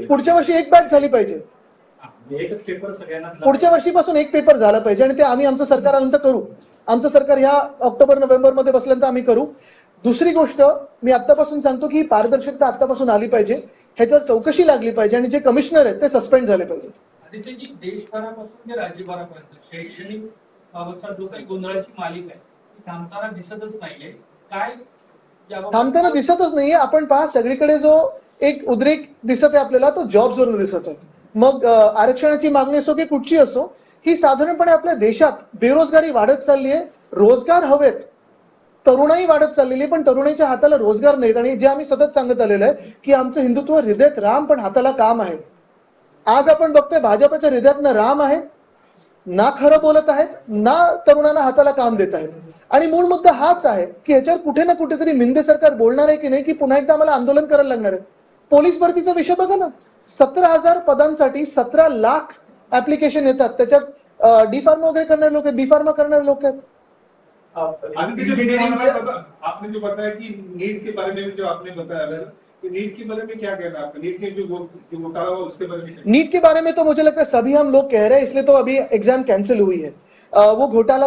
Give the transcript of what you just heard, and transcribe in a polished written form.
पुढच्या वर्षी एक बॅच झाली पाहिजे, पुढच्या वर्षीपासून एक पेपर झाला पाहिजे आणि ते आम्ही आमचं सरकार आल्यानंतर करू. आमचं सरकार ह्या ऑक्टोबर नोव्हेंबर मध्ये बसल्यानंतर आम्ही करू. दुसरी गोष्ट मी आत्तापासून सांगतो की पारदर्शकता आत्तापासून आली पाहिजे, ह्याच्यावर चौकशी लागली पाहिजे आणि जे कमिशनर आहेत ते सस्पेंड झाले पाहिजेत. देशभरापासून ते राज्यभरापर्यंत शैक्षणिक बाबतचा जो काही गोंधळाची मालिका आहे थांबताना दिसतच नाहीये. काय थांबताना दिसतच नाहीये. आपण पहा सगळीकडे जो एक उद्रेक दिसत आहे आपल्याला तो जॉब्सवरून दिसत आहे. मग आरक्षणाची मागणी असो की कुठची असो, ही साधारणपणे आपल्या देशात बेरोजगारी वाढत चालली आहे. रोजगार हवेत, तरुणाई वाढत चाललेली आहे, पण तरुणाईच्या हाताला रोजगार नाहीत. आणि जे आम्ही सतत सांगत आलेलो आहे की आमचं हिंदुत्व हृदयात राम पण हाताला काम आहे. आज आपण बघतोय भाजपच्या हृदयातनं राम आहे, ना खरं बोलत आहेत, ना तरुणांना हाताला काम देत आहेत. आणि मूळ मुद्दा हाच आहे की ह्याच्यावर कुठे ना कुठेतरी मिंदे सरकार बोलणार आहे की नाही, की पुन्हा एकदा आम्हाला आंदोलन करायला लागणार आहे. पोलीस भरतीचा विषय बघा ना, 17,000 पदांसाठी 17 लाख ऍप्लिकेशन येतात. त्याच्यात डी फार्मा वगैरे करणारे लोक आहेत, बी फार्मा करणारे लोक आहेत. आपने जो बताया कि नीट के बारे में जो आपने बताया कि नीट के बारे में क्या कहना है आपका? नीट के जो घोटाला हुआ उसके बारे में? नीट के बारे में तो मुझे लगता है सभी हम लोग कह रहे हैं, इसलिए तो अभी एग्जाम कैंसिल हुई है. वो घोटाला